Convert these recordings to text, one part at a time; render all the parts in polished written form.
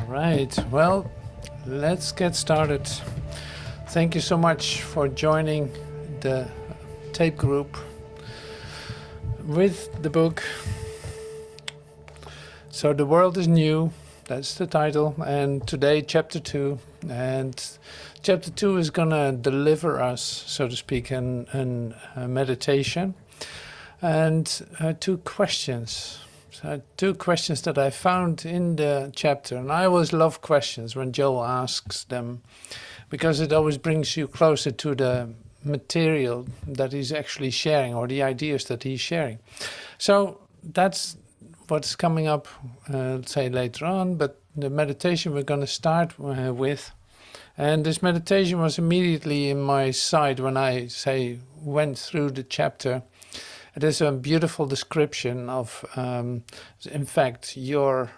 Right, well, let's get started. Thank you so much for joining the tape group with the book. So the world is new, that's the title, and today chapter 2. And chapter 2 is gonna deliver us, so to speak, in a meditation and two questions. Two questions that I found in the chapter, and I always love questions when Joel asks them, because it always brings you closer to the material that he's actually sharing, or the ideas that he's sharing. So that's what's coming up, say later on, but the meditation we're going to start with, and this meditation was immediately in my sight when I went through the chapter. It is a beautiful description of, in fact, your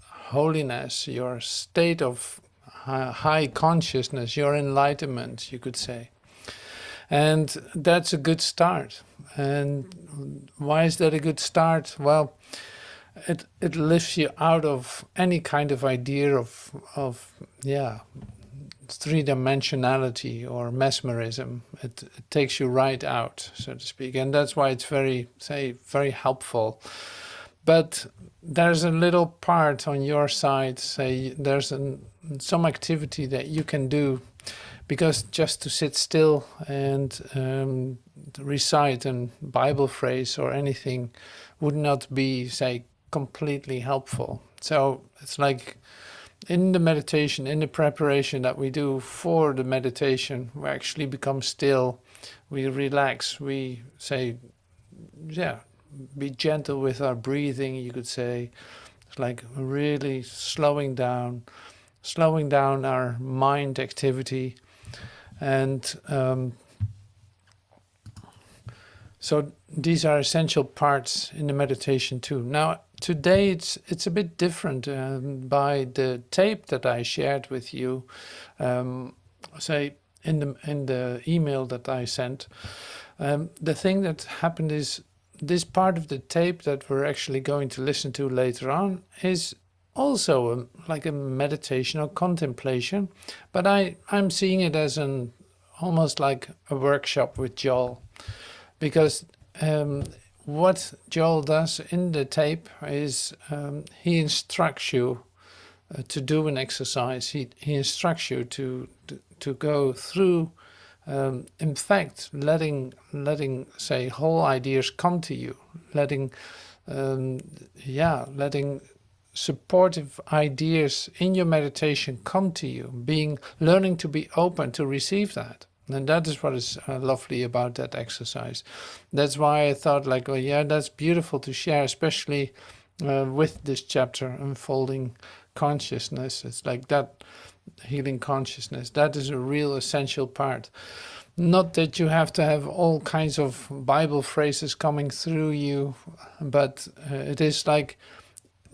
holiness, your state of high consciousness, your enlightenment, you could say. And that's a good start. And why is that a good start? Well, it lifts you out of any kind of idea of three-dimensionality or mesmerism. It takes you right out, so to speak, and that's why it's very helpful. But there's a little part on your side, there's some activity that you can do, because just to sit still and recite a Bible phrase or anything would not be, completely helpful. So it's like, in the meditation, in the preparation that we do for the meditation, we actually become still, we relax, we be gentle with our breathing, you could say. It's like really slowing down our mind activity. And so these are essential parts in the meditation too. Now, today it's a bit different by the tape that I shared with you, in the email that I sent. The thing that happened is, this part of the tape that we're actually going to listen to later on is also like a meditation or contemplation, but I'm seeing it as almost like a workshop with Joel, because what Joel does in the tape is he instructs you to do an exercise. He instructs you to go through, in fact, letting whole ideas come to you, letting supportive ideas in your meditation come to you, learning to be open to receive that. And that is what is lovely about that exercise. That's why I thought, that's beautiful to share, especially with this chapter, Unfolding Consciousness. It's like that, healing consciousness. That is a real essential part. Not that you have to have all kinds of Bible phrases coming through you, but it is like,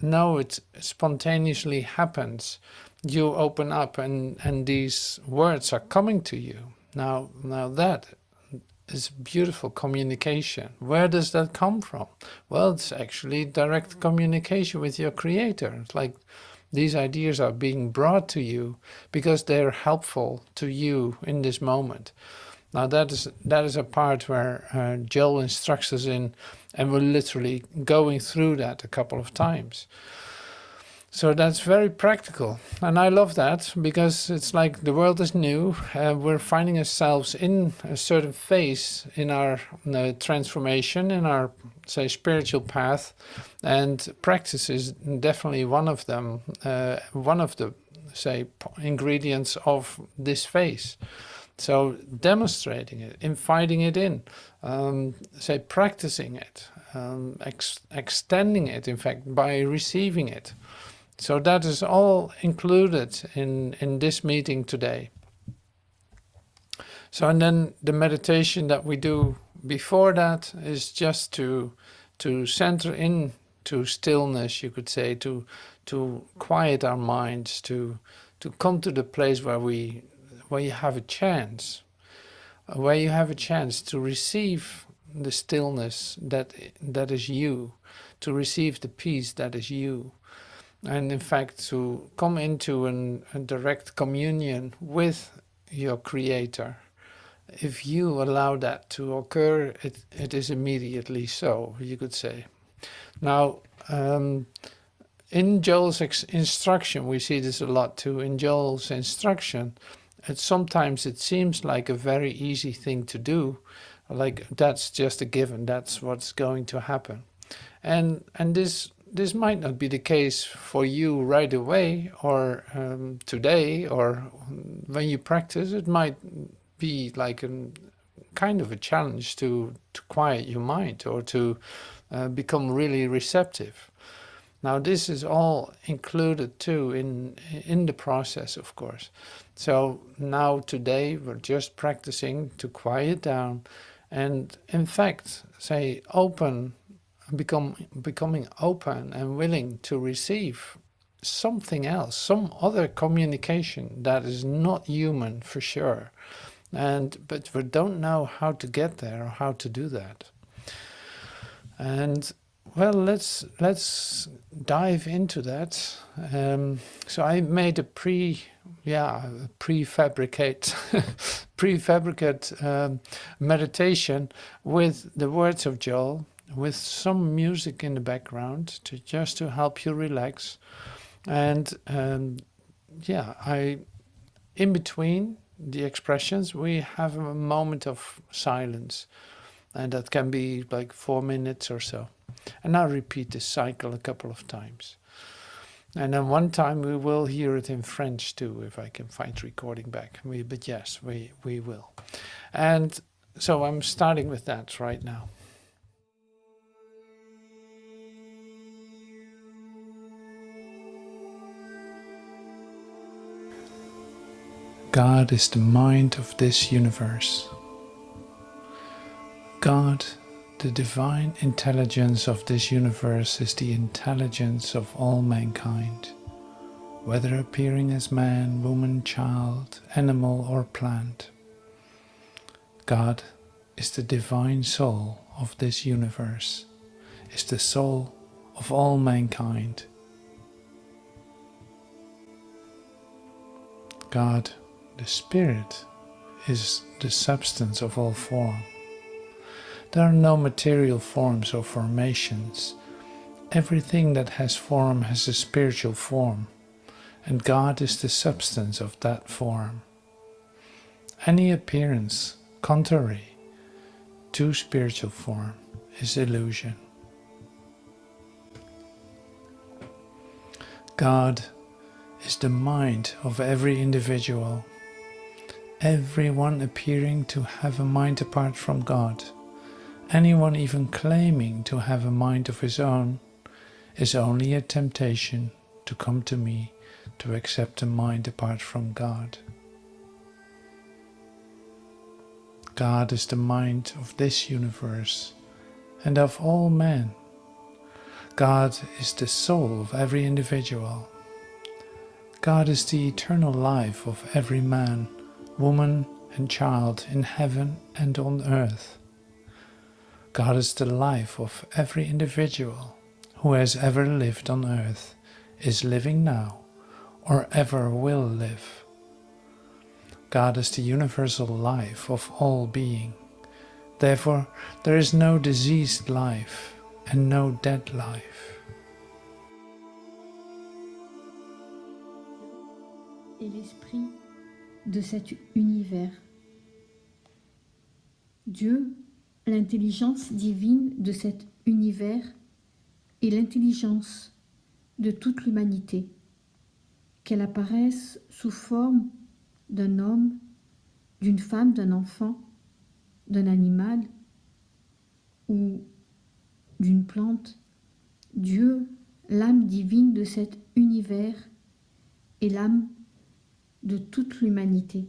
no, it spontaneously happens. You open up and these words are coming to you. Now that is beautiful communication. Where does that come from? Well, it's actually direct communication with your Creator. It's like these ideas are being brought to you because they're helpful to you in this moment. Now that is a part where Joel instructs us in, and we're literally going through that a couple of times. So that's very practical, and I love that, because it's like the world is new. We're finding ourselves in a certain phase in our transformation, in our, spiritual path, and practice is definitely one of them, one of the, ingredients of this phase. So demonstrating it, inviting it in, practicing it, extending it, in fact, by receiving it. So that is all included in this meeting today. So, and then the meditation that we do before that is just to center into stillness, you could say, to quiet our minds, to come to the place where you have a chance, to receive the stillness that is you, to receive the peace that is you. and in fact to come into a direct communion with your creator. If you allow that to occur, it is immediately so, you could say. Now, in Joel's instruction, we see this a lot too. In Joel's instruction, sometimes it seems like a very easy thing to do, like that's just a given, that's what's going to happen. And this might not be the case for you right away or today or when you practice. It might be like a kind of a challenge to quiet your mind or to become really receptive. Now this is all included too in the process, of course. So now today we're just practicing to quiet down and in fact say open, becoming open and willing to receive something else, some other communication that is not human for sure. But we don't know how to get there or how to do that. And well, let's dive into that. So I made a prefabricate meditation with the words of Joel, with some music in the background just to help you relax. And in between the expressions, we have a moment of silence, and that can be like 4 minutes or so. And I'll repeat this cycle a couple of times. And then one time we will hear it in French too, if I can find recording back. But yes, we will. And so I'm starting with that right now. God is the mind of this universe. God, the divine intelligence of this universe, is the intelligence of all mankind, whether appearing as man, woman, child, animal or plant. God is the divine soul of this universe, is the soul of all mankind. God, the Spirit, is the substance of all form. There are no material forms or formations. Everything that has form has a spiritual form, and God is the substance of that form. Any appearance contrary to spiritual form is illusion. God is the mind of every individual. Everyone appearing to have a mind apart from God, anyone even claiming to have a mind of his own, is only a temptation to come to me to accept a mind apart from God. God is the mind of this universe and of all men. God is the soul of every individual. God is the eternal life of every man, woman and child in heaven and on earth. God is the life of every individual who has ever lived on earth, is living now, or ever will live. God is the universal life of all being. Therefore, there is no diseased life and no dead life. Et l'esprit de cet univers. Dieu, l'intelligence divine de cet univers et l'intelligence de toute l'humanité, qu'elle apparaisse sous forme d'un homme, d'une femme, d'un enfant, d'un animal ou d'une plante. Dieu, l'âme divine de cet univers et l'âme de toute l'humanité.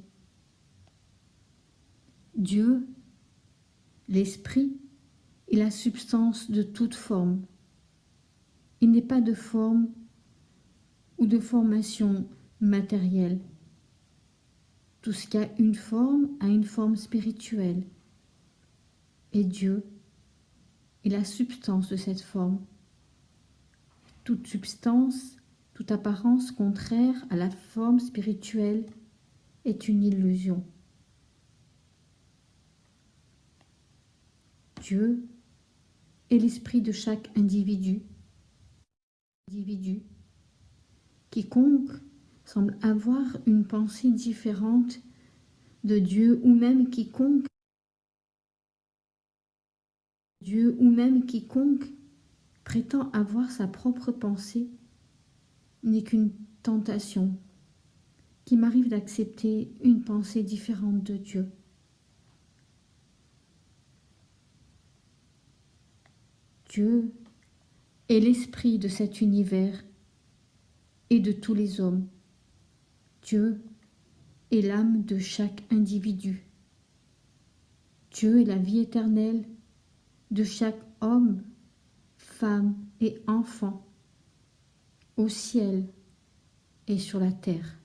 Dieu, l'esprit est la substance de toute forme. Il n'est pas de forme ou de formation matérielle. Tout ce qui a une forme a une forme spirituelle. Et Dieu est la substance de cette forme. Toute substance Toute apparence contraire à la forme spirituelle est une illusion. Dieu est l'esprit de chaque individu. Quiconque semble avoir une pensée différente de Dieu ou même quiconque prétend avoir sa propre pensée n'est qu'une tentation qui m'arrive d'accepter une pensée différente de Dieu. Dieu est l'esprit de cet univers et de tous les hommes. Dieu est l'âme de chaque individu. Dieu est la vie éternelle de chaque homme, femme et enfant, au ciel et sur la terre.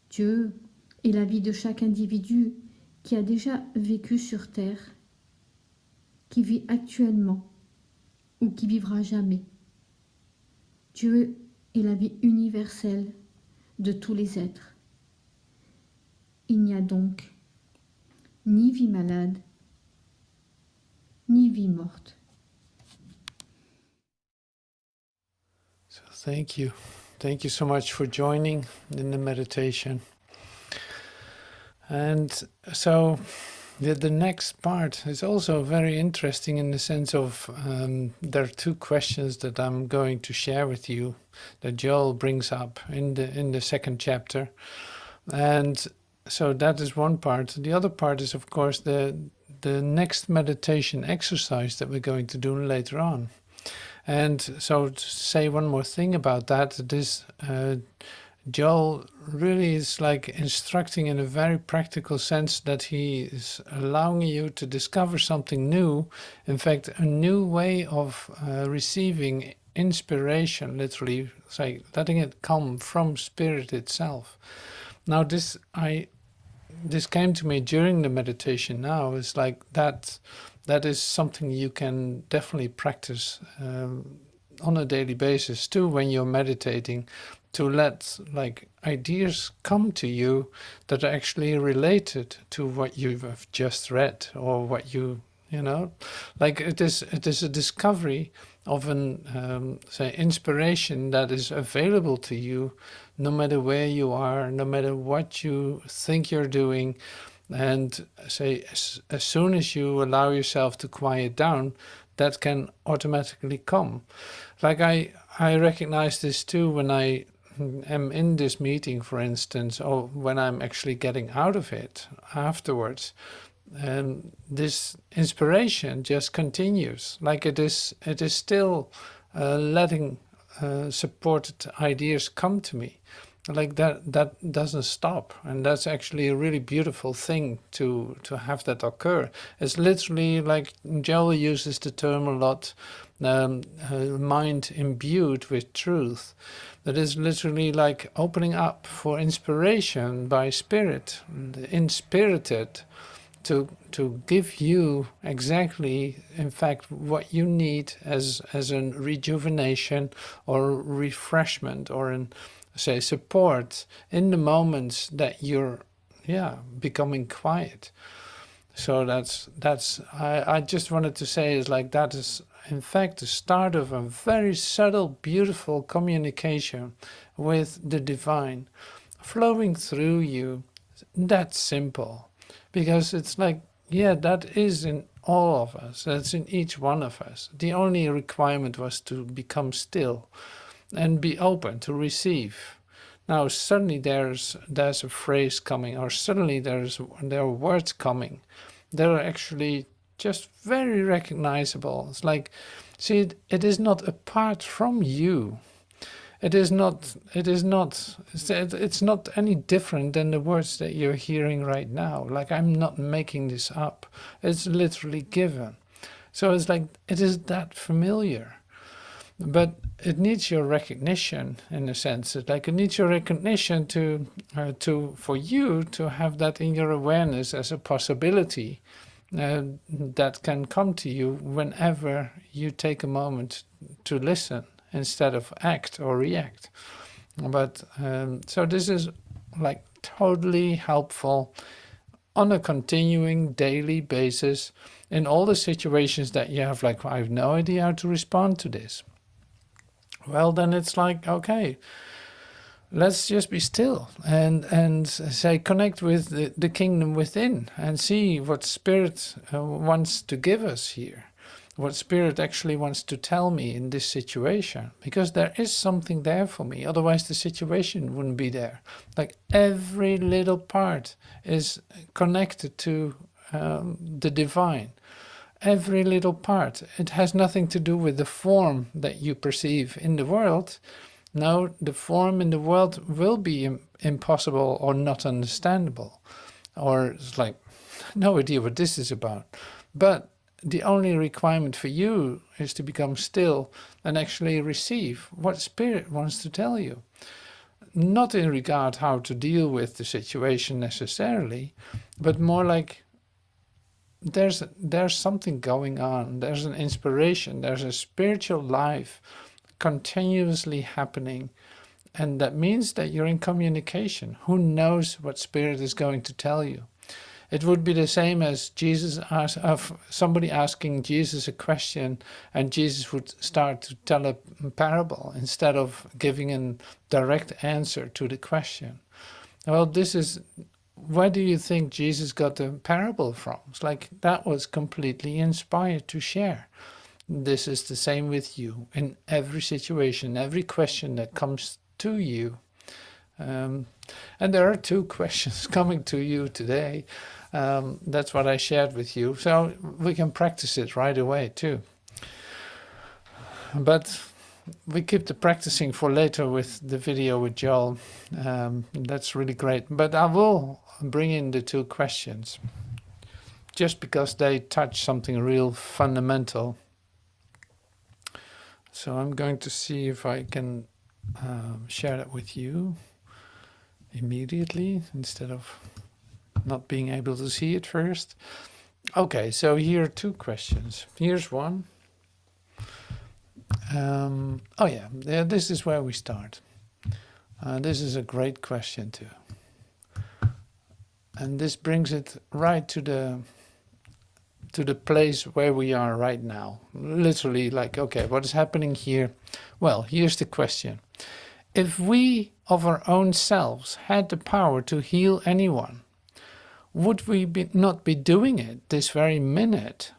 Dieu est la vie de chaque individu qui a déjà vécu sur terre, qui vit actuellement ou qui vivra jamais. Dieu est la vie universelle de tous les êtres. Il n'y a donc ni vie malade, ni vie morte. So thank you. Thank you so much for joining in the meditation. And so the next part is also very interesting in the sense of there are two questions that I'm going to share with you that Joel brings up in the second chapter. And so that is one part. The other part is, of course, the next meditation exercise that we're going to do later on. And so to say one more thing about that, this Joel really is like instructing in a very practical sense that he is allowing you to discover something new. In fact, a new way of receiving inspiration, literally, it's like letting it come from spirit itself. Now this came to me during the meditation now. It's like that is something you can definitely practice on a daily basis too when you're meditating, to let like ideas come to you that are actually related to what you have just read or what you know, like it is a discovery of an say inspiration that is available to you no matter where you are, no matter what you think you're doing. And say as soon as you allow yourself to quiet down, that can automatically come. Like I recognize this too when I am in this meeting, for instance, or when I'm actually getting out of it afterwards. And this inspiration just continues, like it is still letting supported ideas come to me, like that doesn't stop. And that's actually a really beautiful thing to have that occur. It's literally like Joel uses the term a lot, mind imbued with truth. That is literally like opening up for inspiration by spirit, inspirited, to give you exactly, in fact, what you need as a rejuvenation or refreshment or an, say, support in the moments that you're becoming quiet. So that's I just wanted to say is like that is in fact the start of a very subtle, beautiful communication with the divine flowing through you. That's simple. Because it's like, that is in all of us. That's in each one of us. The only requirement was to become still and be open to receive. Now suddenly there's a phrase coming, or suddenly there are words coming. They're actually just very recognizable. It's like, see, it is not apart from you. It's not any different than the words that you're hearing right now. Like, I'm not making this up. It's literally given. So it's like, it is that familiar. But it needs your recognition, in a sense. It needs your recognition for you to have that in your awareness as a possibility that can come to you whenever you take a moment to listen instead of act or react. But so this is like totally helpful on a continuing daily basis in all the situations that you have, like, I have no idea how to respond to this. Well, then it's like, okay, let's just be still and say, connect with the kingdom within and see what Spirit wants to give us here, what Spirit actually wants to tell me in this situation, because there is something there for me. Otherwise the situation wouldn't be there. Like, every little part is connected to the divine. Every little part. It has nothing to do with the form that you perceive in the world. No, the form in the world will be impossible or not understandable, or it's like, no idea what this is about. But the only requirement for you is to become still and actually receive what Spirit wants to tell you. Not in regard how to deal with the situation necessarily, but more like, there's something going on. There's an inspiration. There's a spiritual life continuously happening, and that means that you're in communication. Who knows what Spirit is going to tell you? It would be the same as somebody asking Jesus a question, and Jesus would start to tell a parable instead of giving a direct answer to the question. Well, this is, where do you think Jesus got the parable from? It's like, that was completely inspired to share. This is the same with you in every situation, every question that comes to you. And there are 2 questions coming to you today. That's what I shared with you. So we can practice it right away too. But we keep the practicing for later with the video with Joel. That's really great. But I will bring in the 2 questions, just because they touch something real fundamental. So I'm going to see if I can share that with you immediately instead of not being able to see it first. Okay, so here are 2 questions. Here's one. Oh yeah, this is where we start. This is a great question too. And this brings it right to the place where we are right now. Literally, like, okay, what is happening here? Well, here's the question. If we of our own selves had the power to heal anyone, would we not be doing it this very minute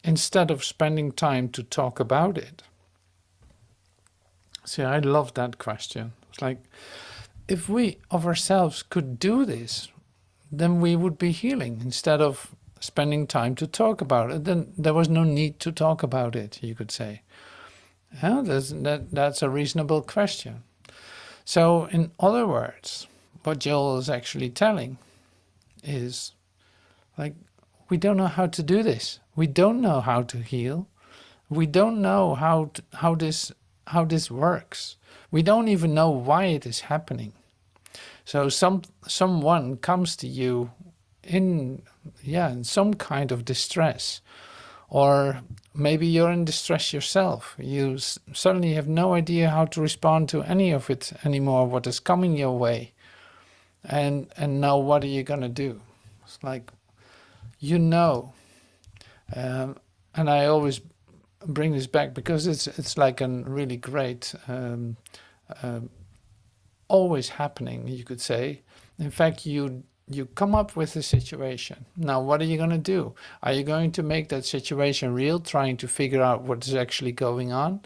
instead of spending time to talk about it? See, I love that question. It's like, if we of ourselves could do this, then we would be healing instead of spending time to talk about it. Then there was no need to talk about it, you could say. Yeah, that's a reasonable question. So in other words, what Joel is actually telling is, like, we don't know how to do this. We don't know how to heal. We don't know how this works. We don't even know why it is happening. So someone comes to you in some kind of distress, or maybe you're in distress yourself. You suddenly have no idea how to respond to any of it anymore, what is coming your way. And now what are you going to do? It's like, and I always bring this back because it's like a really great, always happening, you could say. In fact, you come up with a situation. Now, what are you going to do? Are you going to make that situation real, trying to figure out what is actually going on?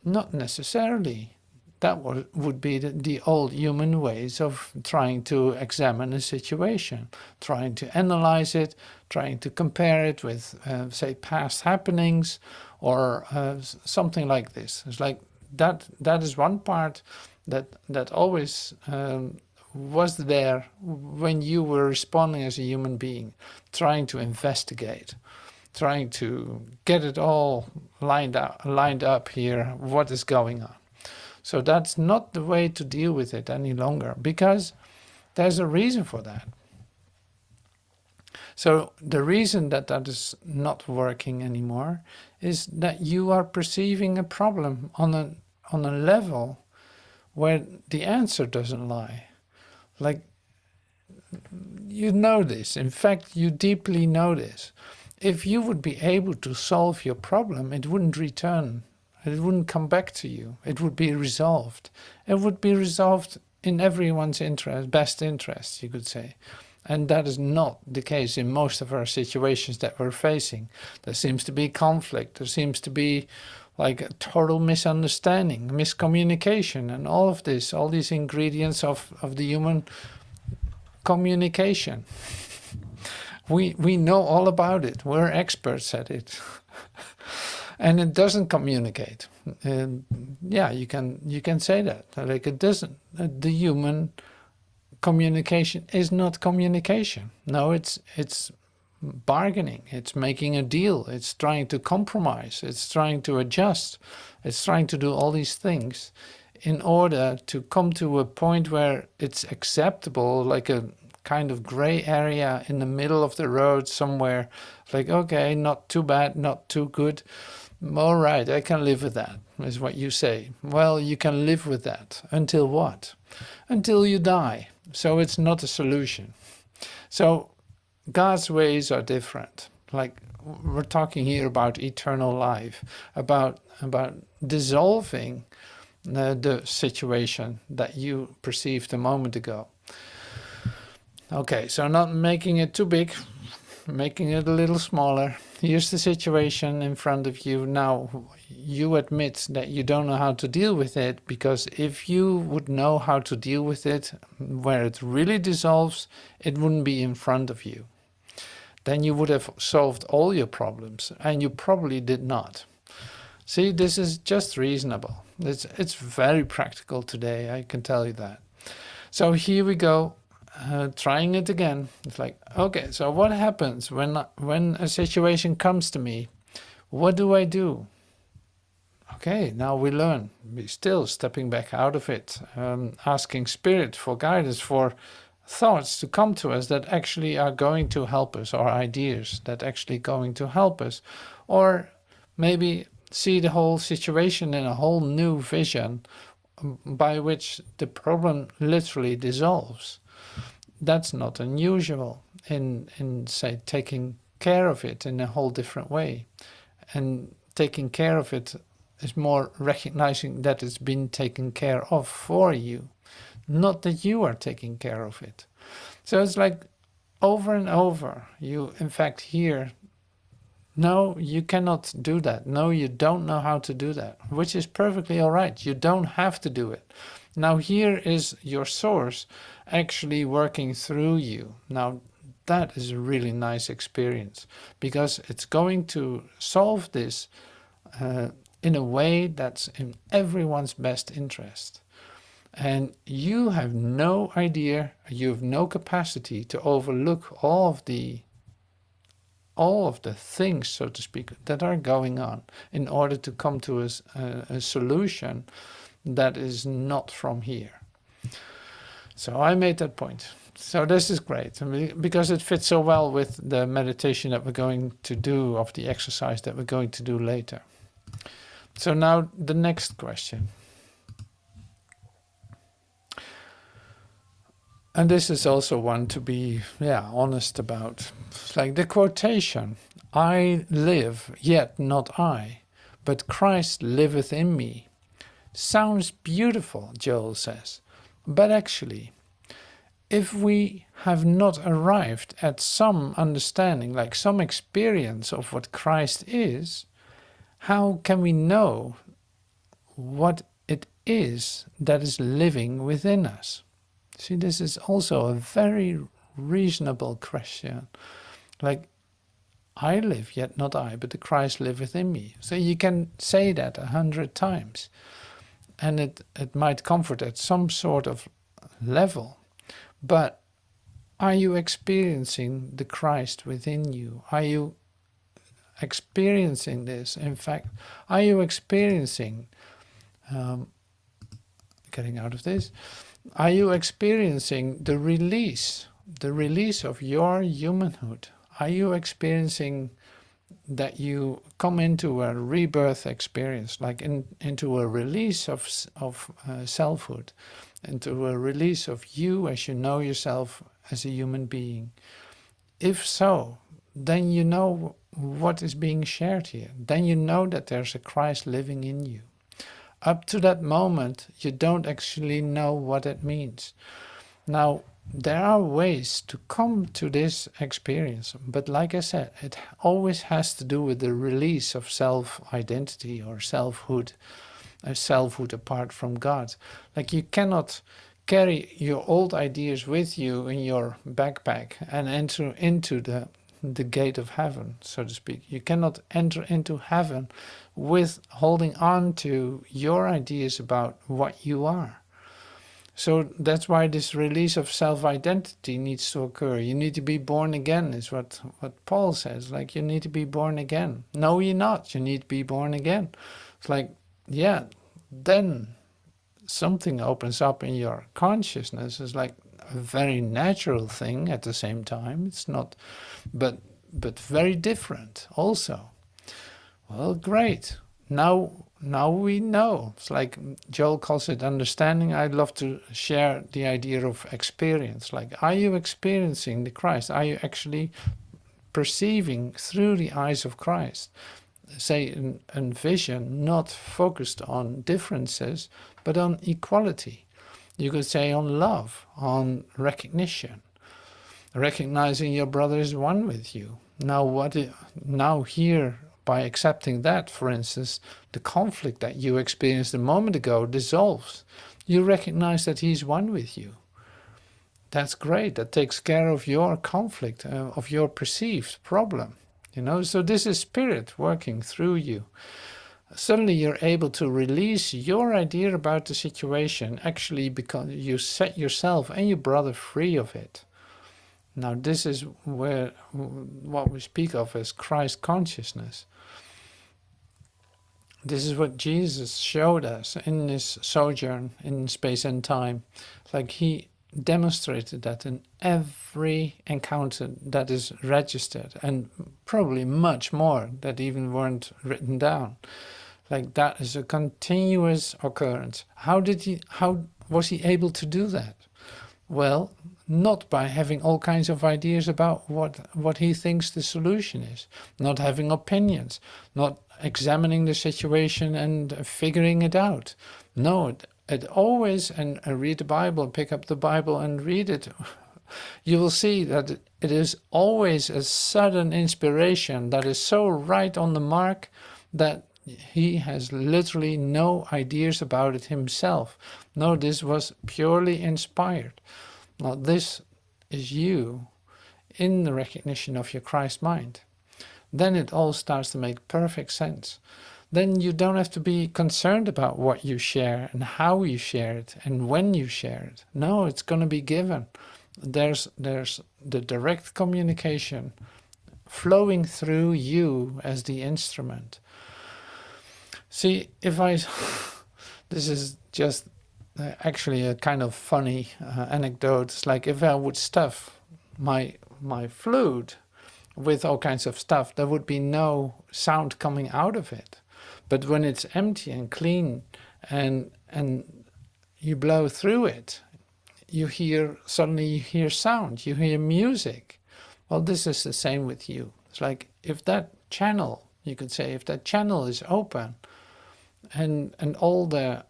Not necessarily. That would be the old human ways of trying to examine a situation, trying to analyze it, trying to compare it with, say, past happenings, or something like this. It's like that is one part that always was there when you were responding as a human being, trying to investigate, trying to get it all lined up here, what is going on. So that's not the way to deal with it any longer, because there's a reason for that. So the reason that that is not working anymore is that you are perceiving a problem on a level where the answer doesn't lie. Like, you know this. In fact, you deeply know this. If you would be able to solve your problem, it wouldn't return. It wouldn't come back to you. It would be resolved. It would be resolved in everyone's interest, best interest, you could say. And that is not the case in most of our situations that we're facing. There seems to be conflict. There seems to be like a total misunderstanding, miscommunication, and all of this, all these ingredients of the human communication. We know all about it. We're experts at it. And it doesn't communicate. And yeah, you can say that. Like, it doesn't. The human communication is not communication. No, it's bargaining. It's making a deal. It's trying to compromise. It's trying to adjust. It's trying to do all these things in order to come to a point where it's acceptable, like a kind of gray area in the middle of the road somewhere. Like, okay, not too bad, not too good. All right, I can live with that, is what you say. Well, you can live with that. Until what? Until you die. So it's not a solution. So God's ways are different. Like, we're talking here about eternal life, about dissolving the situation that you perceived a moment ago. Okay, so not making it too big, making it a little smaller. Here's the situation in front of you. Now, you admit that you don't know how to deal with it, because if you would know how to deal with it, where it really dissolves, it wouldn't be in front of you. Then you would have solved all your problems, and you probably did not. See, this is just reasonable. It's very practical today, I can tell you that. So here we go. Trying it again. It's like, okay, so what happens when a situation comes to me? What do I do? Okay, now we learn. We're still stepping back out of it, asking Spirit for guidance, for thoughts to come to us that actually are going to help us, or ideas that actually going to help us, or maybe see the whole situation in a whole new vision by which the problem literally dissolves. That's not unusual in say, taking care of it in a whole different way. And taking care of it is more recognizing that it's been taken care of for you, not that you are taking care of it. So it's like over and over, you in fact hear, no, you cannot do that. No, you don't know how to do that, which is perfectly all right. You don't have to do it. Now here is your source actually working through you. Now that is a really nice experience, because it's going to solve this in a way that's in everyone's best interest. And you have no idea, you have no capacity to overlook all of the things, so to speak, that are going on in order to come to a solution that is not from here. So I made that point. So this is great, because it fits so well with the meditation that we're going to do, of the exercise that we're going to do later. So now the next question. And this is also one to be honest about. It's like the quotation, I live, yet not I, but Christ liveth in me. Sounds beautiful, Joel says. But actually, if we have not arrived at some understanding, like some experience of what Christ is, how can we know what it is that is living within us? See, this is also a very reasonable question. Like, I live, yet not I, but the Christ liveth in me. So you can say that 100 times. And it might comfort at some sort of level. But are you experiencing the Christ within you? Are you experiencing this? In fact, are you experiencing, getting out of this, are you experiencing the release of your humanhood? Are you experiencing that you come into a rebirth experience, like into a release of selfhood, into a release of you as you know yourself as a human being? If so, then you know what is being shared here. Then you know that there's a Christ living in you. Up to that moment, you don't actually know what it means. Now, there are ways to come to this experience, but like I said, it always has to do with the release of self-identity or selfhood, a selfhood apart from God. Like, you cannot carry your old ideas with you in your backpack and enter into the gate of heaven, so to speak. You cannot enter into heaven with holding on to your ideas about what you are. So that's why this release of self-identity needs to occur. You need to be born again, is what Paul says. Like, you need to be born again. No, you're not. You need to be born again. It's like, yeah, then something opens up in your consciousness. It's like a very natural thing at the same time. It's not, but very different also. Well, great. Now we know. It's like Joel calls it understanding. I'd love to share the idea of experience. Like, are you experiencing the Christ? Are you actually perceiving through the eyes of Christ? Say, a vision not focused on differences, but on equality. You could say on love, on recognition, recognizing your brother is one with you. Now here, by accepting that, for instance, the conflict that you experienced a moment ago dissolves. You recognize that he's one with you. That's great. That takes care of your conflict, of your perceived problem. So this is spirit working through you. Suddenly you're able to release your idea about the situation, actually, because you set yourself and your brother free of it. Now this is what we speak of as Christ consciousness. This is what Jesus showed us in his sojourn in space and time. Like, he demonstrated that in every encounter that is registered, and probably much more that even weren't written down. Like, that is a continuous occurrence. How was he able to do that? Well, not by having all kinds of ideas about what he thinks the solution is, not having opinions, not examining the situation and figuring it out. No, it always, and read the Bible, pick up the Bible and read it, you will see that it is always a sudden inspiration that is so right on the mark that he has literally no ideas about it himself. No, this was purely inspired. Now, this is you in the recognition of your Christ mind. Then it all starts to make perfect sense. Then you don't have to be concerned about what you share and how you share it and when you share it. No, it's going to be given. There's the direct communication flowing through you as the instrument. See, this is just actually a kind of funny anecdote. It's like, if I would stuff my flute with all kinds of stuff, there would be no sound coming out of it. But when it's empty and clean and you blow through it, suddenly you hear sound, you hear music. Well, this is the same with you. It's like, if that channel, you could say, if that channel is open, and all the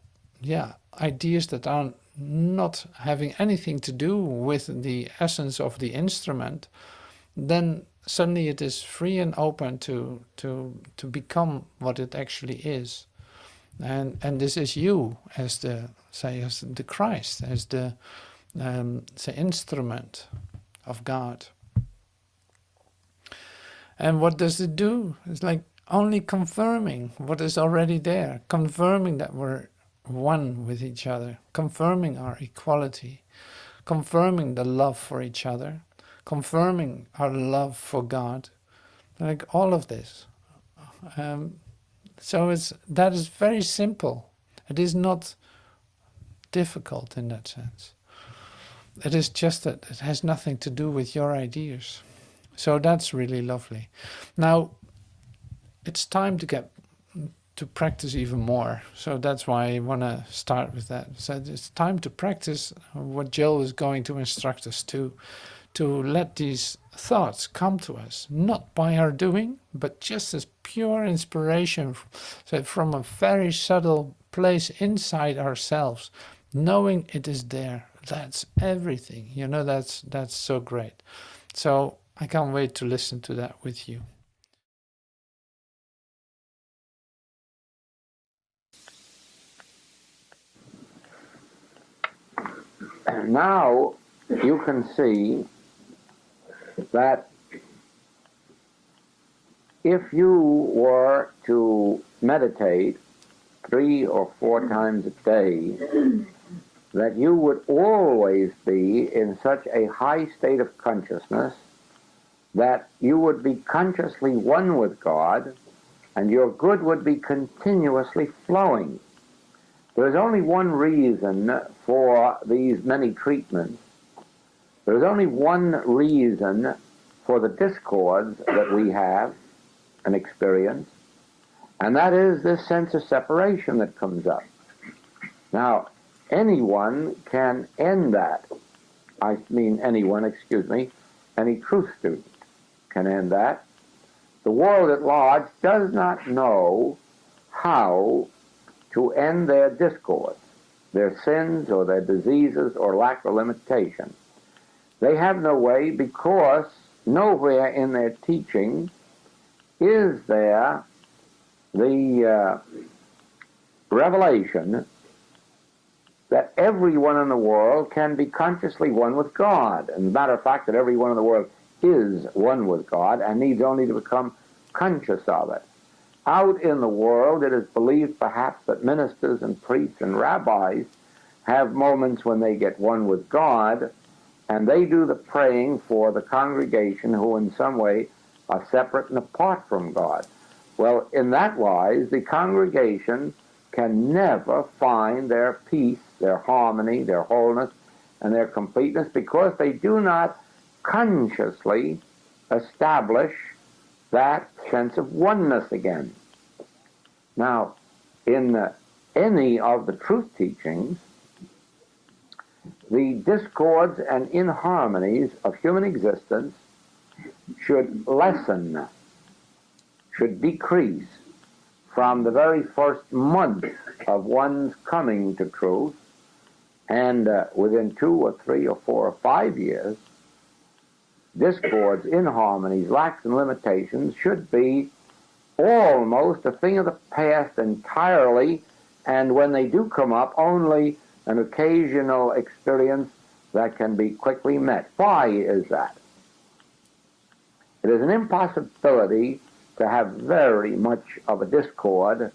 ideas that are not having anything to do with the essence of the instrument, then suddenly it is free and open to become what it actually is. And this is you as the Christ, as the instrument of God. And what does it do? It's like only confirming what is already there, confirming that we're one with each other, confirming our equality, confirming the love for each other, confirming our love for God, like all of this. So that is very simple. It is not difficult in that sense. It is just that it has nothing to do with your ideas. So that's really lovely. Now, it's time to get to practice even more. So that's why I want to start with that. So it's time to practice what Joel is going to instruct us to let these thoughts come to us, not by our doing, but just as pure inspiration, so from a very subtle place inside ourselves, knowing it is there. That's everything. You know, that's so great. So I can't wait to listen to that with you. Now you can see that if you were to meditate 3 or 4 times a day, that you would always be in such a high state of consciousness that you would be consciously one with God, and your good would be continuously flowing. There's only one reason for these many treatments. There's only one reason for the discords that we have and experience, and that is this sense of separation that comes up. Now, anyone can end that. I mean anyone, excuse me, any truth student can end that. The world at large does not know how to end their discords, their sins or their diseases or lack of limitation. They have no way, because nowhere in their teaching is there the revelation that everyone in the world can be consciously one with God. And as a matter of fact, that everyone in the world is one with God and needs only to become conscious of it. Out in the world, it is believed perhaps that ministers and priests and rabbis have moments when they get one with God, and they do the praying for the congregation who in some way are separate and apart from God. Well, in that wise, the congregation can never find their peace, their harmony, their wholeness, and their completeness, because they do not consciously establish that sense of oneness again. Now, in any of the truth teachings, the discords and inharmonies of human existence should lessen, should decrease from the very first month of one's coming to truth, and within 2 or 3 or 4 or 5 years, discords, inharmonies, lacks, and limitations should be almost a thing of the past entirely, and when they do come up, only an occasional experience that can be quickly met. Why is that? It is an impossibility to have very much of a discord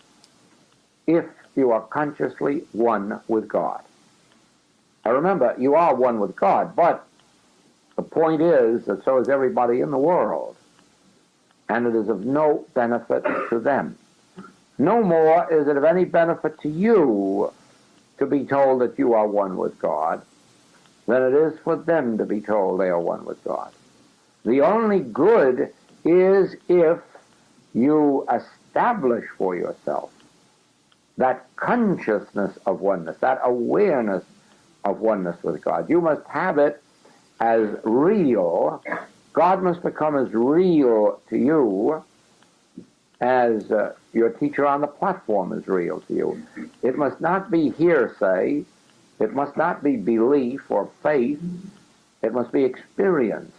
if you are consciously one with God. Now remember, you are one with God, but the point is that so is everybody in the world, and it is of no benefit to them. No more is it of any benefit to you to be told that you are one with God than it is for them to be told they are one with God. The only good is if you establish for yourself that consciousness of oneness, that awareness of oneness with God. You must have it as real. God must become as real to you as your teacher on the platform is real to you. It must not be hearsay. It must not be belief or faith. It must be experience.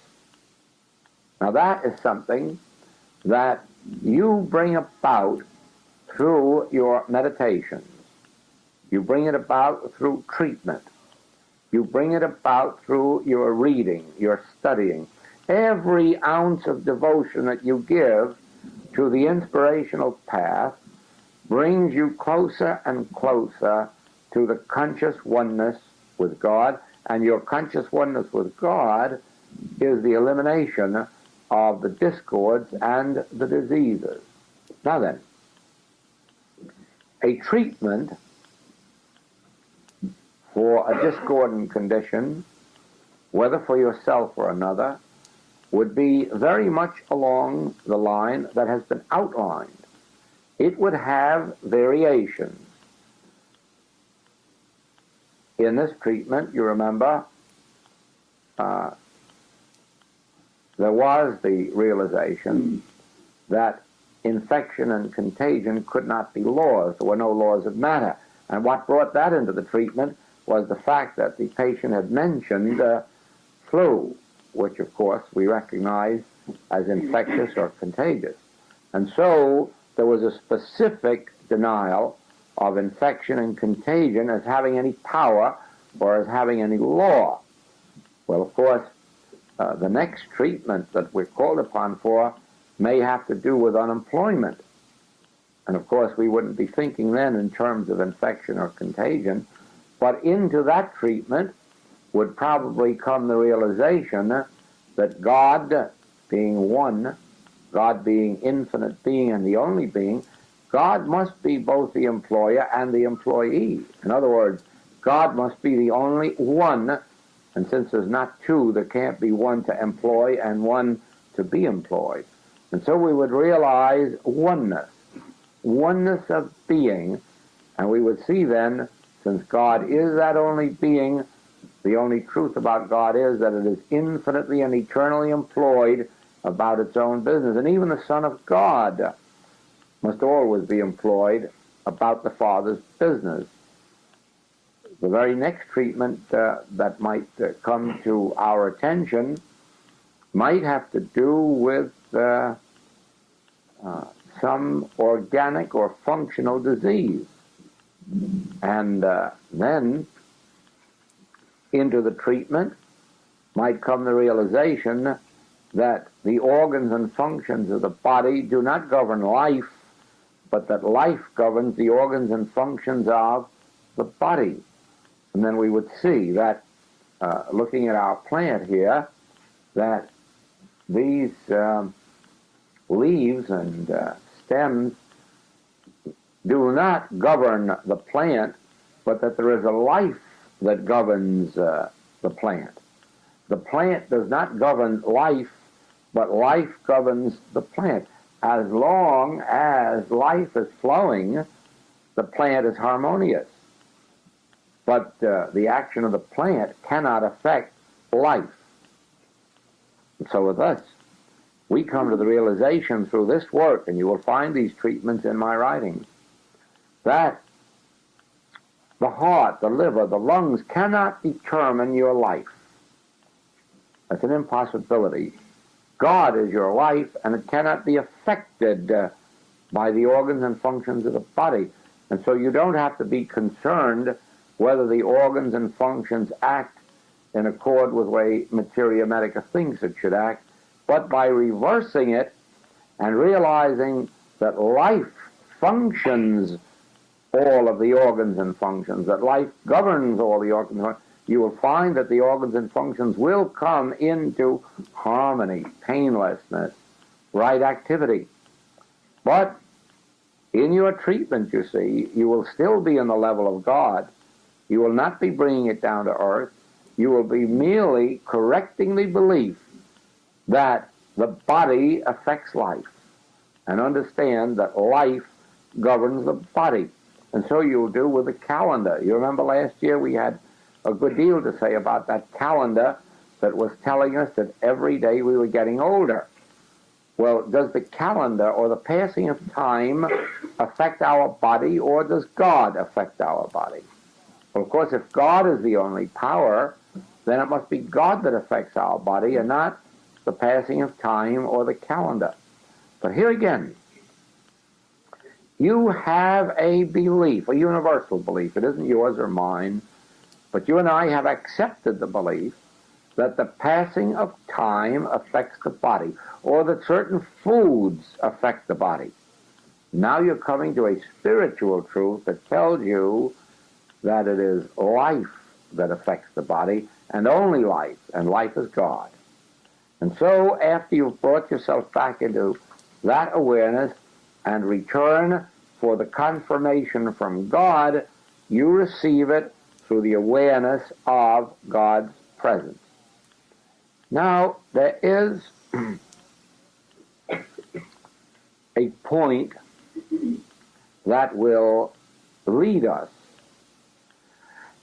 Now that is something that you bring about through your meditations. You bring it about through treatment. You bring it about through your reading, your studying. Every ounce of devotion that you give to the inspirational path brings you closer and closer to the conscious oneness with God, and your conscious oneness with God is the elimination of the discords and the diseases. Now then, a treatment for a discordant condition, whether for yourself or another, would be very much along the line that has been outlined. It would have variations. In this treatment, you remember, there was the realization that infection and contagion could not be laws. There were no laws of matter. And what brought that into the treatment was the fact that the patient had mentioned flu, which of course we recognize as infectious or contagious. And so there was a specific denial of infection and contagion as having any power or as having any law. Well, of course, the next treatment that we're called upon for may have to do with unemployment. And of course, we wouldn't be thinking then in terms of infection or contagion, but into that treatment would probably come the realization that God being one, God being infinite being and the only being, God must be both the employer and the employee. In other words, God must be the only one, and since there's not two, there can't be one to employ and one to be employed. And so we would realize oneness of being, and we would see then, since God is that only being, the only truth about God is that it is infinitely and eternally employed about its own business. And even the Son of God must always be employed about the Father's business. The very next treatment that might come to our attention might have to do with some organic or functional disease. And then into the treatment might come the realization that the organs and functions of the body do not govern life, but that life governs the organs and functions of the body. And then we would see that, looking at our plant here, that these leaves and stems do not govern the plant, but that there is a life that governs the plant. The plant does not govern life, but life governs the plant. As long as life is flowing, the plant is harmonious. But the action of the plant cannot affect life. And so with us, we come to the realization through this work, and you will find these treatments in my writings, that the heart, the liver, the lungs cannot determine your life. That's an impossibility. God is your life, and it cannot be affected by the organs and functions of the body. And so you don't have to be concerned whether the organs and functions act in accord with the way materia medica thinks it should act, but by reversing it and realizing that life functions all of the organs and functions, that life governs all the organs and functions, you will find that the organs and functions will come into harmony, painlessness, right activity. But in your treatment, you see, you will still be in the level of God. You will not be bringing it down to earth. You will be merely correcting the belief that the body affects life, and understand that life governs the body. And so you'll do with the calendar. You remember last year we had a good deal to say about that calendar that was telling us that every day we were getting older. Well, does the calendar or the passing of time affect our body, or does God affect our body? Well, of course, if God is the only power, then it must be God that affects our body and not the passing of time or the calendar. But here again, you have a belief, a universal belief. It isn't yours or mine, but you and I have accepted the belief that the passing of time affects the body, or that certain foods affect the body. Now you're coming to a spiritual truth that tells you that it is life that affects the body, and only life, and life is God. And so after you've brought yourself back into that awareness and return for the confirmation from God, you receive it through the awareness of God's presence. Now, there is a point that will lead us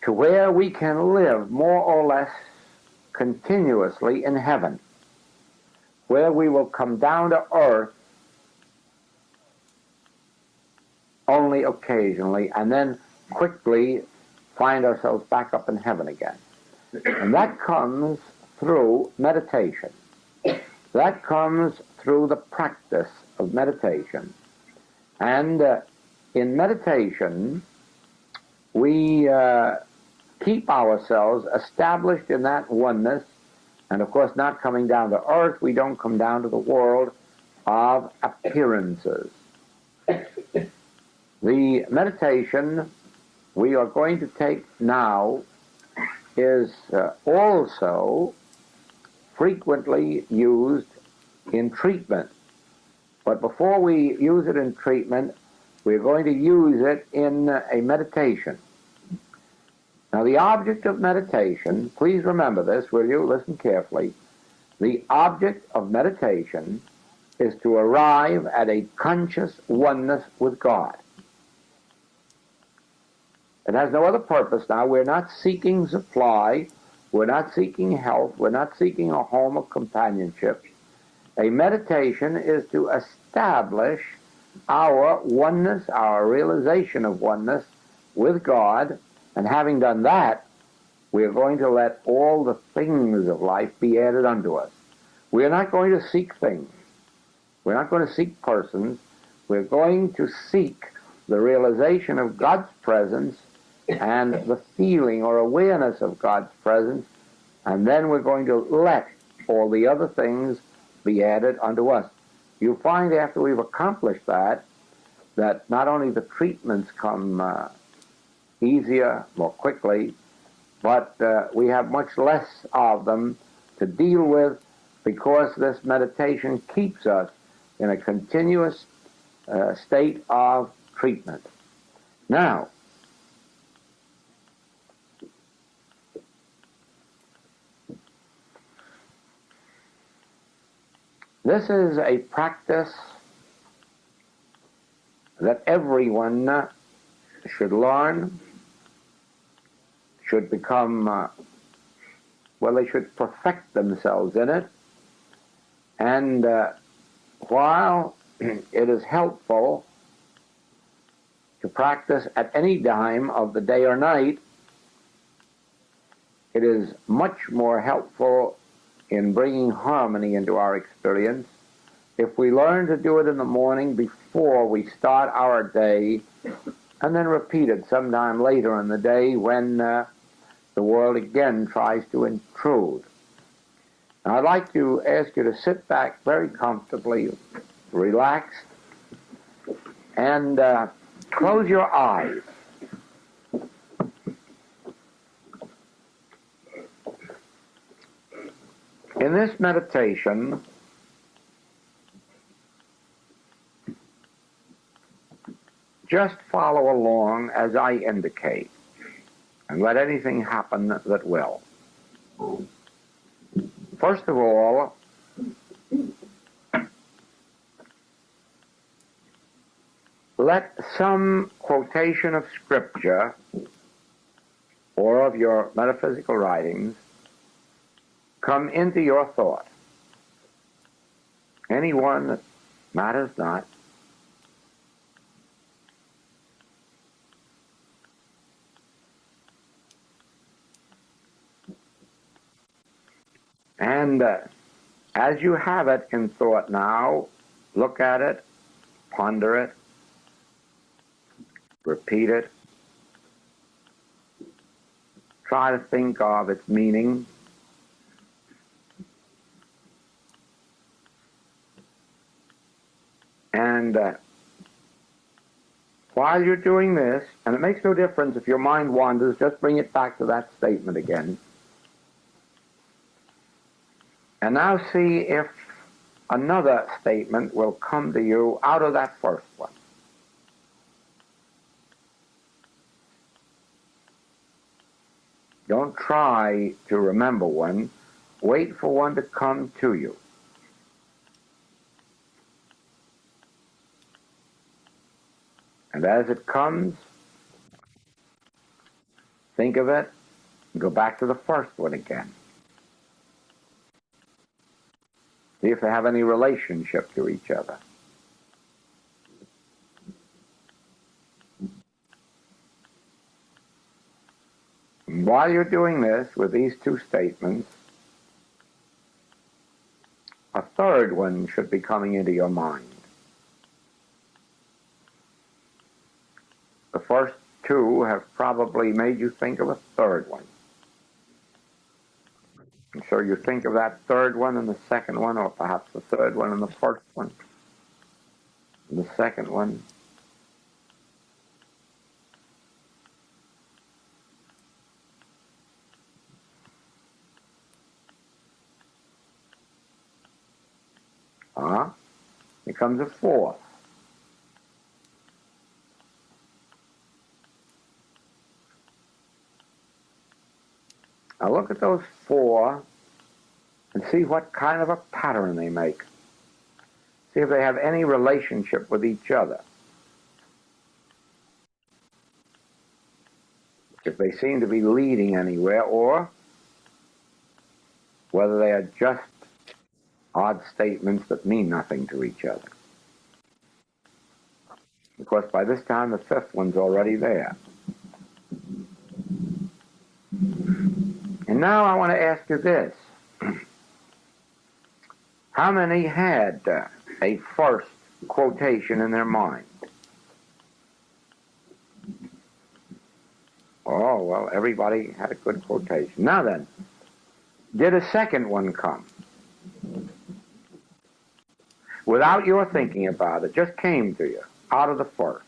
to where we can live more or less continuously in heaven, where we will come down to earth only occasionally and then quickly find ourselves back up in heaven again. And that comes through meditation. That comes through the practice of meditation. And in meditation, we keep ourselves established in that oneness, and of course not coming down to earth, we don't come down to the world of appearances. The meditation we are going to take now is also frequently used in treatment. But before we use it in treatment, we're going to use it in a meditation. Now, the object of meditation, please remember this, will you? Listen carefully. The object of meditation is to arrive at a conscious oneness with God. It has no other purpose now. We're not seeking supply. We're not seeking health. We're not seeking a home of companionship. A meditation is to establish our oneness, our realization of oneness with God, and having done that, we're going to let all the things of life be added unto us. We're not going to seek things. We're not going to seek persons. We're going to seek the realization of God's presence and the feeling or awareness of God's presence, and then we're going to let all the other things be added unto us. You'll find after we've accomplished that, that not only the treatments come easier, more quickly, but we have much less of them to deal with, because this meditation keeps us in a continuous state of treatment. Now, this is a practice that everyone should learn, should become, well, they should perfect themselves in it. And while it is helpful to practice at any time of the day or night, it is much more helpful in bringing harmony into our experience if we learn to do it in the morning before we start our day, and then repeat it sometime later in the day when the world again tries to intrude. Now, I'd like to ask you to sit back very comfortably, relaxed, and close your eyes. In this meditation, just follow along as I indicate, and let anything happen that will. First of all, let some quotation of Scripture or of your metaphysical writings come into your thought. Any one that matters not. And as you have it in thought now, look at it, ponder it, repeat it, try to think of its meaning. And while you're doing this, and it makes no difference if your mind wanders, just bring it back to that statement again. And now see if another statement will come to you out of that first one. Don't try to remember one. wait for one to come to you. And as it comes, think of it, and go back to the first one again. See if they have any relationship to each other. And while you're doing this with these two statements, a third one should be coming into your mind. The first two have probably made you think of a third one. And so you think of that third one and the second one, or perhaps the third one and the first one, and the second one. Here comes a fourth. Now look at those four and see what kind of a pattern they make. See if they have any relationship with each other. If they seem to be leading anywhere, or whether they are just odd statements that mean nothing to each other. Because by this time the fifth one's already there. And now I want to ask you this. How many had a first quotation in their mind? Oh, well, everybody had a good quotation. Now then, did a second one come? Without your thinking about it, just came to you out of the first.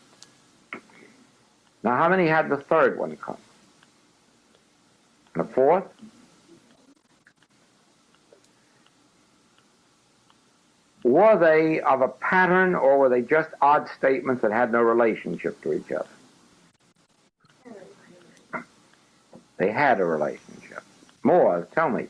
Now, how many had the third one come? And the fourth? Were they of a pattern, or were they just odd statements that had no relationship to each other? They had a relationship. More, tell me.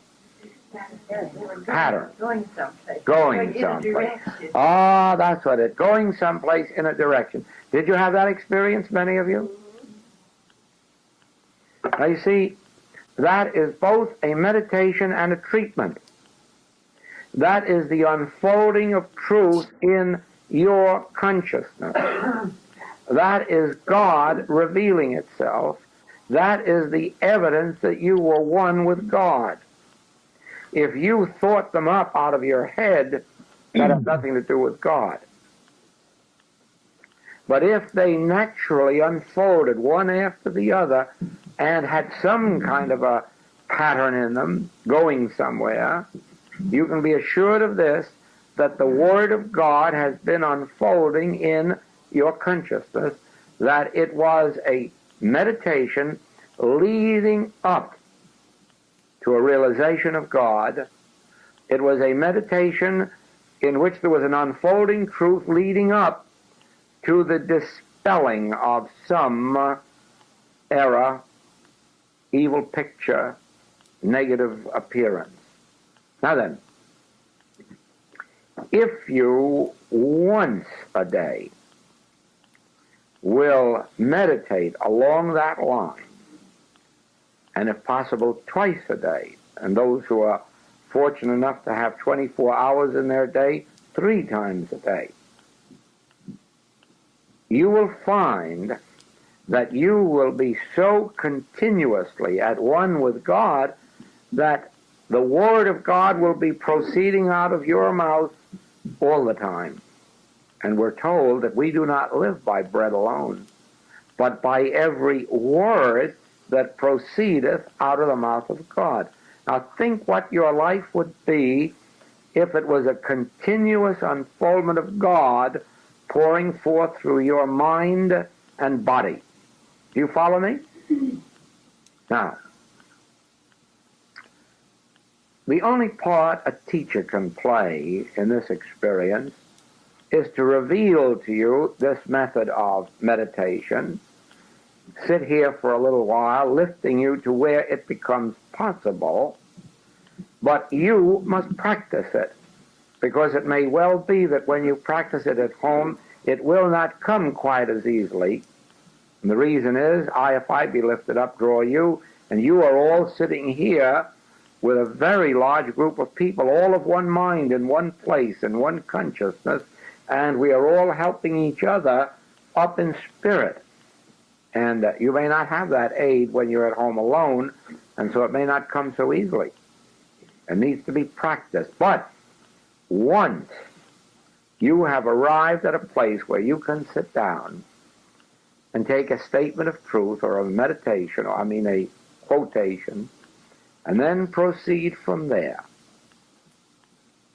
Pattern. Going someplace. Going someplace. Ah, that's what it. Going someplace in a direction. Did you have that experience, many of you? Now you see, that is both a meditation and a treatment. That is the unfolding of truth in your consciousness. That is God revealing itself. That is the evidence that you were one with God. If you thought them up out of your head, that has nothing to do with God. But if they naturally unfolded one after the other and had some kind of a pattern in them, going somewhere, you can be assured of this, that the Word of God has been unfolding in your consciousness, that it was a meditation leading up to a realization of God. It was a meditation in which there was an unfolding truth leading up to the dispelling of some error, evil picture, negative appearance. Now then, if you once a day will meditate along that line, and if possible twice a day, and those who are fortunate enough to have 24 hours in their day, 3 times a day, you will find that you will be so continuously at one with God that the Word of God will be proceeding out of your mouth all the time. And we're told that we do not live by bread alone, but by every word that proceedeth out of the mouth of God. Now think what your life would be if it was a continuous unfoldment of God pouring forth through your mind and body. Do you follow me? Now, the only part a teacher can play in this experience is to reveal to you this method of meditation, sit here for a little while, lifting you to where it becomes possible But you must practice it, because it may well be that when you practice it at home, it will not come quite as easily. And the reason is, if I be lifted up, draw you, and you are all sitting here with a very large group of people, all of one mind in one place, in one consciousness, and we are all helping each other up in spirit. And you may not have that aid when you're at home alone, and so it may not come so easily. It needs to be practiced. But once you have arrived at a place where you can sit down and take a statement of truth or a meditation, or a quotation, and then proceed from there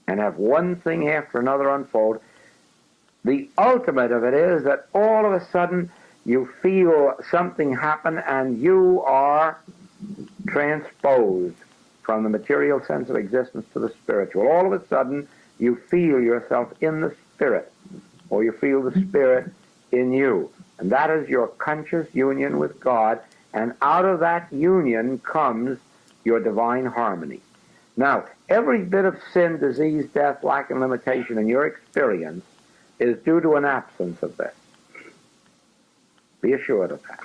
and have one thing after another unfold, the ultimate of it is that all of a sudden you feel something happen and you are transposed from the material sense of existence to the spiritual. All of a sudden you feel yourself in the spirit, or you feel the spirit in you. And that is your conscious union with God, and out of that union comes your divine harmony. Now, every bit of sin, disease, death, lack, and limitation in your experience is due to an absence of this. Be assured of that.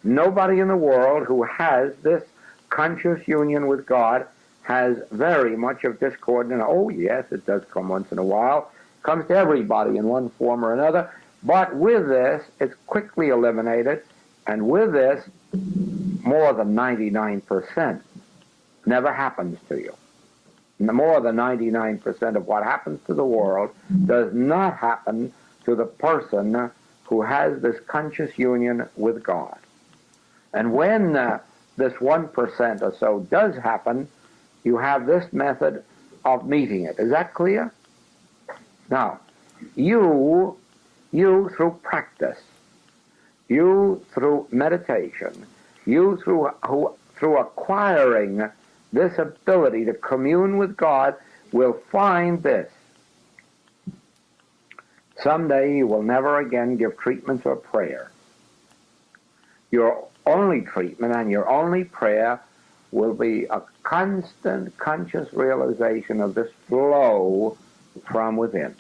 Nobody in the world who has this conscious union with God has very much of discord. And oh yes, it does come once in a while. It comes to everybody in one form or another. But with this, it's quickly eliminated. And with this, more than 99% never happens to you. More than 99% of what happens to the world does not happen to the person who has this conscious union with God. And when this 1% or so does happen, you have this method of meeting it. Is that clear? Now, you through practice, you through meditation, you through acquiring this ability to commune with God, will find this. Someday you will never again give treatments or prayer. Your only treatment and your only prayer will be a constant conscious realization of this flow from within.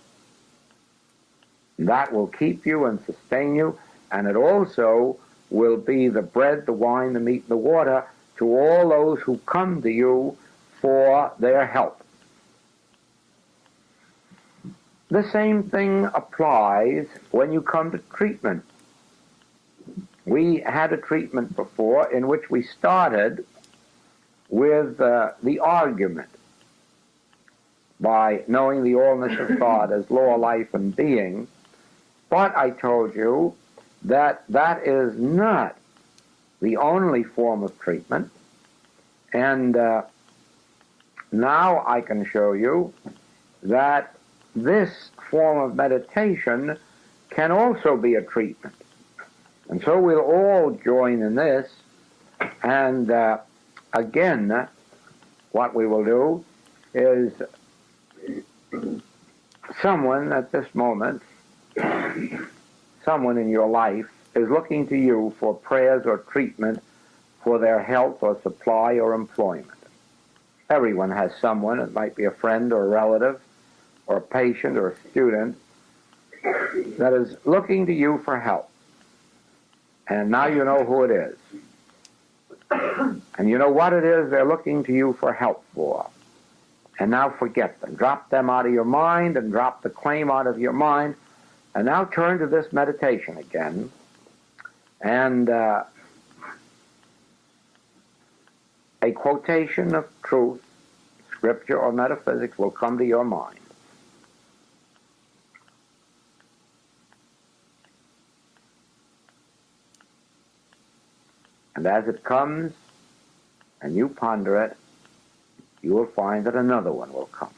That will keep you and sustain you, and it also will be the bread, the wine, the meat, and the water to all those who come to you for their help. The same thing applies when you come to treatment. We had a treatment before in which we started with the argument by knowing the allness of God as law, life, and being. But I told you that that is not the only form of treatment. And now I can show you that this form of meditation can also be a treatment. And so we'll all join in this. And again, what we will do is someone at this moment, someone in your life is looking to you for prayers or treatment for their health or supply or employment. Everyone has someone. It might be a friend or a relative or a patient or a student that is looking to you for help. And now you know who it is. And you know what it is they're looking to you for help for. And now forget them. Drop them out of your mind and drop the claim out of your mind. And now turn to this meditation again. And a quotation of truth, scripture, or metaphysics will come to your mind. And as it comes, and you ponder it, you will find that another one will come.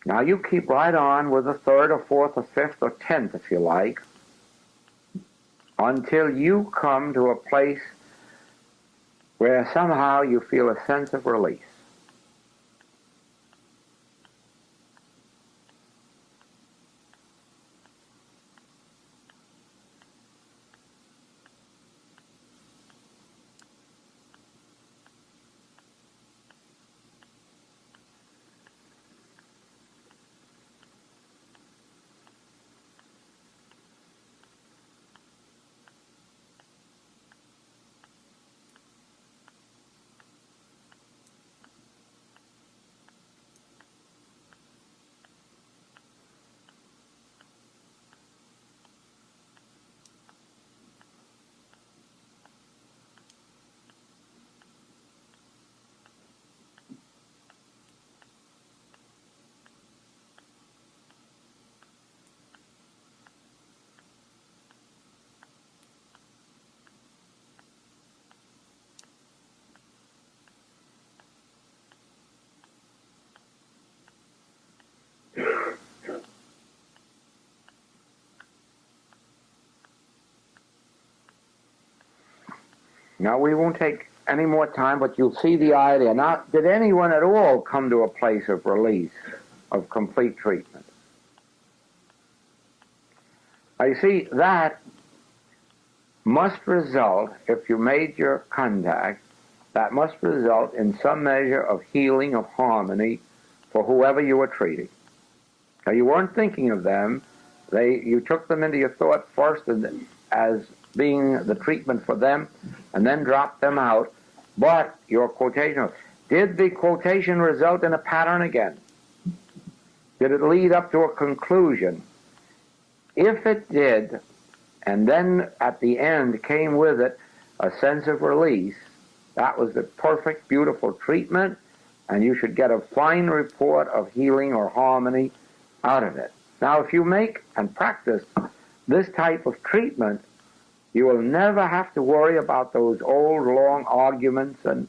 Now you keep right on with the third or fourth or fifth or 10th, if you like, until you come to a place where somehow you feel a sense of release. Now, we won't take any more time, but you'll see the idea. Now, did anyone at all come to a place of release, of complete treatment? I see that must result, if you made your contact, that must result in some measure of healing, of harmony for whoever you were treating. Now, you weren't thinking of them. You took them into your thought first as being the treatment for them, and then dropped them out. But your quotation, did the quotation result in a pattern again? Did it lead up to a conclusion? If it did, and then at the end came with it a sense of release, that was the perfect, beautiful treatment, and you should get a fine report of healing or harmony out of it. Now, if you make and practice this type of treatment, you will never have to worry about those old, long arguments and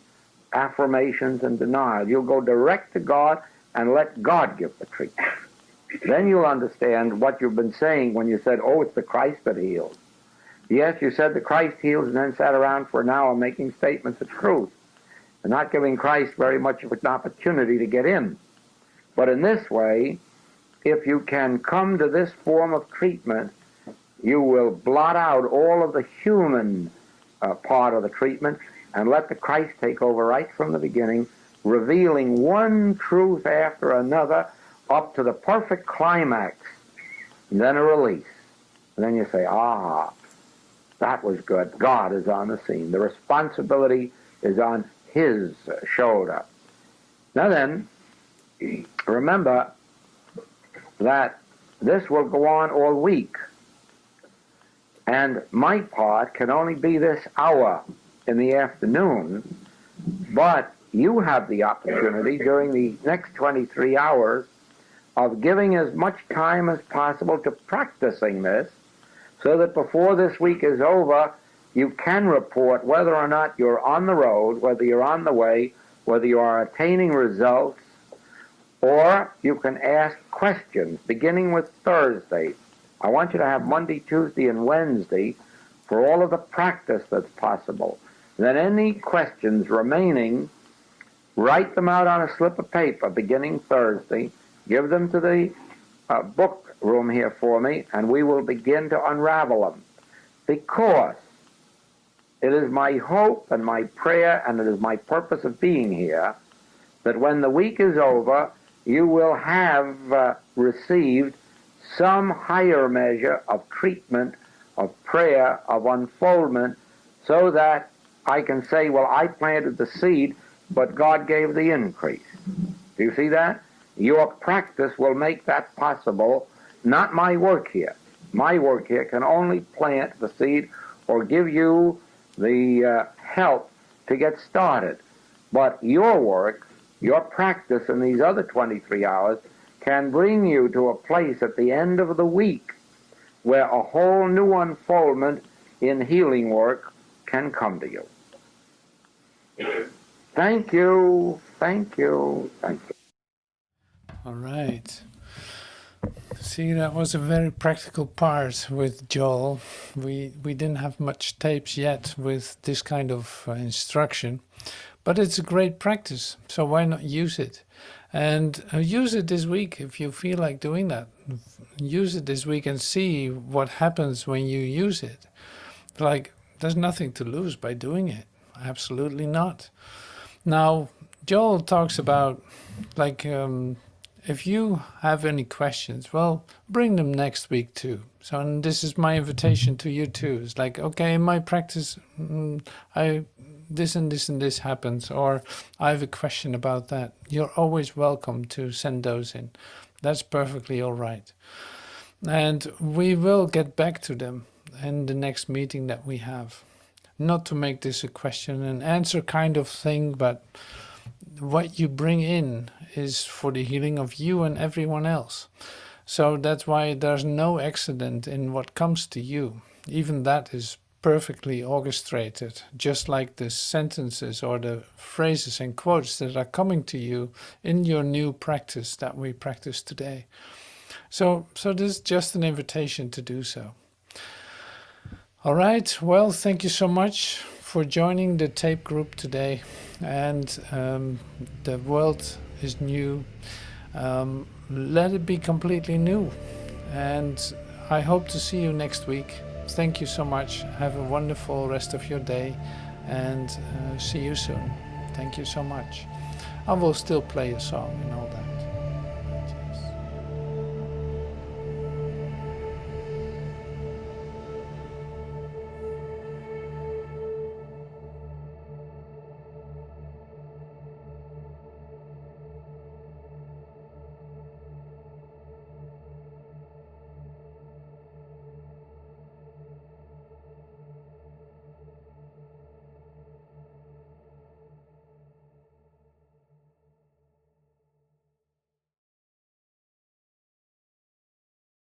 affirmations and denial. You'll go direct to God and let God give the treatment. Then you'll understand what you've been saying when you said, oh, it's the Christ that heals. Yes, you said the Christ heals and then sat around for an hour making statements of truth and not giving Christ very much of an opportunity to get in. But in this way, if you can come to this form of treatment, you will blot out all of the human part of the treatment and let the Christ take over right from the beginning, revealing one truth after another up to the perfect climax, and then a release. And then you say, ah, that was good. God is on the scene. The responsibility is on His shoulder. Now then, remember that this will go on all week. And my part can only be this hour in the afternoon, but you have the opportunity during the next 23 hours of giving as much time as possible to practicing this, so that before this week is over, you can report whether or not you're on the road, whether you're on the way, whether you are attaining results, or you can ask questions, beginning with Thursday. I want you to have Monday, Tuesday, and Wednesday for all of the practice that's possible. Then any questions remaining, write them out on a slip of paper beginning Thursday, give them to the book room here for me, and we will begin to unravel them. Because it is my hope and my prayer, and it is my purpose of being here, that when the week is over, you will have received some higher measure of treatment, of prayer, of unfoldment, so that I can say, well, I planted the seed, but God gave the increase. Do you see that? Your practice will make that possible, not my work here. My work here can only plant the seed or give you the help to get started. But your work, your practice in these other 23 hours can bring you to a place at the end of the week where a whole new unfoldment in healing work can come to you. Thank you, thank you, thank you. All right. See, that was a very practical part with Joel. We didn't have much tapes yet with this kind of instruction, but it's a great practice, so why not use it? And use it this week if you feel like doing that. Use it this week and see what happens when you use it. Like, there's nothing to lose by doing it. Absolutely not. Now, Joel talks about, like, if you have any questions, well, bring them next week too. So, and this is my invitation to you too. It's like, okay, in my practice, this and this and this happens, or I have a question about that. You're always welcome to send those in. That's perfectly all right. And we will get back to them in the next meeting that we have. Not to make this a question and answer kind of thing, but what you bring in is for the healing of you and everyone else. So that's why there's no accident in what comes to you. Even that is perfectly orchestrated, just like the sentences or the phrases and quotes that are coming to you in your new practice that we practice today. So this is just an invitation to do so. All right, well, thank you so much for joining the tape group today. And the world is new. Let it be completely new. And I hope to see you next week. Thank you so much. Have a wonderful rest of your day, and see you soon. Thank you so much. I will still play a song and all that.